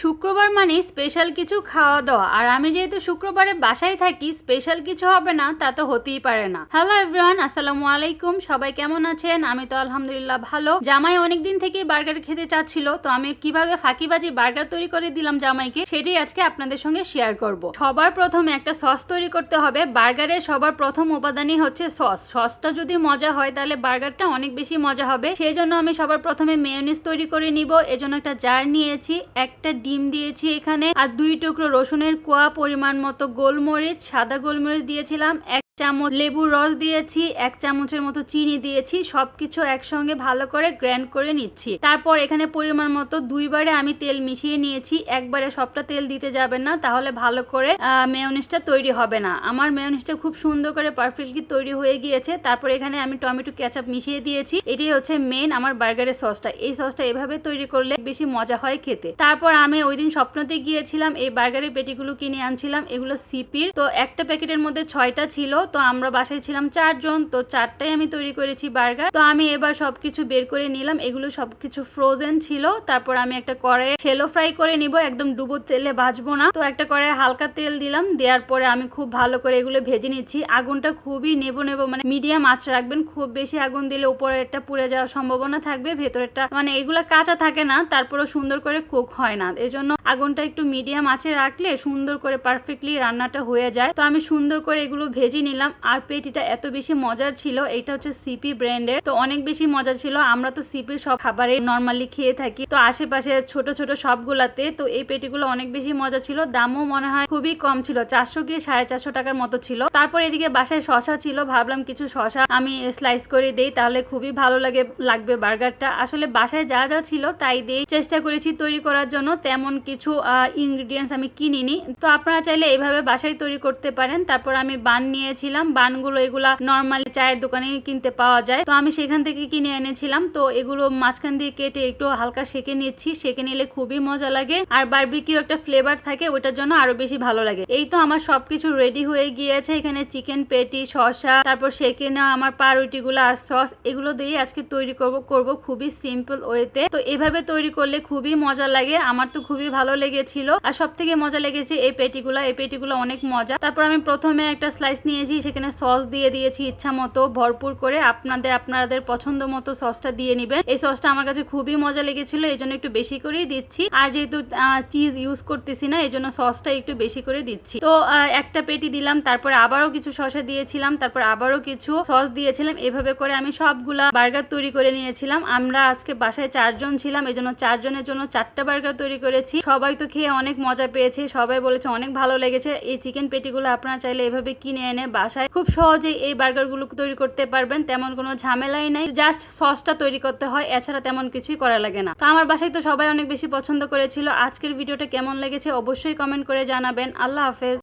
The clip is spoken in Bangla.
শুক্রবার মানে স্পেশাল কিছু খাওয়া দাওয়া, আর আমি যেহেতু শুক্রবারে বাসায় থাকি, স্পেশাল কিছু হবে না তা তো হতেই পারে না। হ্যালো এভরিওয়ান, আসসালামু আলাইকুম। সবাই কেমন আছেন? আমি তো আলহামদুলিল্লাহ ভালো। জামাই অনেকদিন থেকে বার্গার খেতে চাচ্ছিল, তো আমি কিভাবে ফাঁকিবাজি বার্গার তৈরি করে দিলাম জামাইকে, সেটাই আজকে আপনাদের সঙ্গে শেয়ার করব। সবার প্রথমে একটা সস তৈরি করতে হবে। বার্গারের সবার প্রথম উপাদানই হচ্ছে সস। সসটা যদি মজা হয় তাহলে বার্গারটা অনেক বেশি মজা হবে। সেই জন্য আমি সবার প্রথমে মেয়োনিজ তৈরি করে নিব। এজন্য একটা জার নিয়েছি, একটা ডিম দিয়েছি এখানে, আর 2 টুকরো রসুনের কোয়া, পরিমাণ মতো গোলমরিচ, সাদা গোলমরিচ দিয়েছিলাম, 1 চামচ লেবুর রস দিয়েছি, 1 চামচের মতো চিনি দিয়েছি। সবকিছু একসঙ্গে ভালো করে গ্র্যান্ড করে নিচ্ছি। তারপর এখানে পরিমাণ মতো 2 বারে আমি তেল মিশিয়ে নিয়েছি। একবারে সবটা তেল দিতে যাবেন না, তাহলে ভালো করে মেয়োনিজটা তৈরি হবে না। আমার মেয়োনিজটা খুব সুন্দর করে পারফেক্টলি তৈরি হয়ে গিয়েছে। তারপর এখানে আমি টমেটো কেচাপ মিশিয়ে দিয়েছি। এটাই হচ্ছে মেন আমার বার্গারের সসটা। এই সসটা এভাবে তৈরি করলে বেশি মজা হয় খেতে। তারপর আমি ওই দিন স্বপ্নতে গিয়েছিলাম, এই বার্গারের পেটিগুলো কিনে আনছিলাম। এগুলো সিপির, তো একটা প্যাকেটের মধ্যে 6টা ছিল। তো আমরা বাসায় ছিলাম 4 জন, তো 4টাই আমি তৈরি করেছি বার্গার। তো আমি এবার সবকিছু বের করে নিলাম। এগুলো সবকিছু ফ্রোজেন ছিল। তারপর আমি একটা কড়াইয়ে শ্যালো ফ্রাই করে নিব, একদম ডুবো তেলে ভাজবো না। তো একটা কড়াইয়ে হালকা তেল দিলাম, দেওয়ার পরে আমি খুব ভালো করে এগুলো ভেজে নিচ্ছি। আগুনটা খুবই নেবো মানে মিডিয়াম আঁচ রাখবেন। খুব বেশি আগুন দিলে উপরে একটা পুড়ে যাওয়ার সম্ভাবনা থাকবে, ভেতরেরটা মানে এগুলো কাঁচা থাকে না, তারপরও সুন্দর করে কুক হয় না। এই জন্য আগুনটা একটু মিডিয়াম আঁচে রাখলে সুন্দর করে পারফেক্টলি রান্নাটা হয়ে যায়। তো আমি সুন্দর করে এগুলো ভেজে নিলাম। আর পেটিটা এত বেশি মজার ছিল। এটা হচ্ছে সিপি ব্র্যান্ডের, তো অনেক বেশি মজা ছিল। আমরা তো সিপির সব খাবারে নর্মালি খেয়ে থাকি, তো আশেপাশে ছোট ছোট সবগুলাতে। তো এই পেটিগুলো অনেক বেশি মজা ছিল। দামও মনে হয় খুবই কম ছিল, 400 কি 450 টাকার মতো ছিল। তারপর এদিকে বাসায় শশা ছিল, ভাবলাম কিছু শশা আমি স্লাইস করে দেই, তাহলে খুবই ভালো লাগবে বার্গারটা। আসলে বাসায় যা যা ছিল তাই দিয়ে চেষ্টা করেছি তৈরি করার জন্য, তেমন কিছু ইনগ্রিডিয়েন্টস আমি কিনিনি। তো আপনারা চাইলে এইভাবে বাসায় তৈরি করতে পারেন। তারপর আমি বান নিয়েছিলাম। বানগুলো এগুলা নর্মালি চায়ের দোকানে কিনতে পাওয়া যায়, তো আমি সেখান থেকে কিনে এনেছিলাম। তো এগুলো মাঝখান দিয়ে কেটে একটু হালকা সেকে নিচ্ছি। সেকে নিলে খুবই মজা লাগে, আর বারবিকিউ একটা ফ্লেভার থাকে, ওটার জন্য আরো বেশি ভালো লাগে। এই তো আমার সবকিছু রেডি হয়ে গিয়েছে। এখানে চিকেন পেটি, শসা, তারপর সেকে নেওয়া আমার পাউরুটি গুলো আর সস, এগুলো দিয়ে আজকে তৈরি করব খুবই সিম্পল ওয়েতে। তো এভাবে তৈরি করলে খুবই মজা লাগে। আমার তো খুবই ভালো লেগেছিল। আর সব থেকে মজা লেগেছে এই পেটিগুলো অনেক মজা। তারপর আমি প্রথমে একটা স্লাইস নিয়েছি, সেখানে সস দিয়ে দিয়েছি ইচ্ছা মতো ভরপুর করে। আপনাদের পছন্দ মতো সসটা দিয়ে নিবেন। এই সসটা আমার কাছে খুবই মজা লেগেছিল, এই জন্য একটু বেশি করেই দিচ্ছি। আর যেহেতু চিজ ইউজ করতেছি না, এই জন্য সসটা একটু বেশি করে দিচ্ছি। তো একটা পেটি দিলাম, তারপর আবারও কিছু শসা দিয়েছিলাম, তারপর আবারও কিছু সস দিয়েছিলাম। এভাবে করে আমি সবগুলা বার্গার তৈরি করে নিয়েছিলাম। আমরা আজকে বাসায় 4 জন ছিলাম, এই জন্য 4 জনের জন্য 4টা বার্গার তৈরি করেছি। সবাই তো খেয়ে অনেক মজা পেয়েছে, সবাই বলেছে অনেক ভালো লেগেছে। এই চিকেন পেটিগুলো আপনারা চাইলে এভাবে কিনে এনে বাসায় খুব সহজেই এই বার্গারগুলো তৈরি করতে পারবেন। তেমন কোনো ঝামেলাই নাই, জাস্ট সসটা তৈরি করতে হয়, এছাড়া তেমন কিছুই করা লাগে না। তো আমার বাসায় তো সবাই অনেক বেশি পছন্দ করেছিল। আজকের ভিডিওটা কেমন লেগেছে অবশ্যই কমেন্ট করে জানাবেন। আল্লাহ হাফেজ।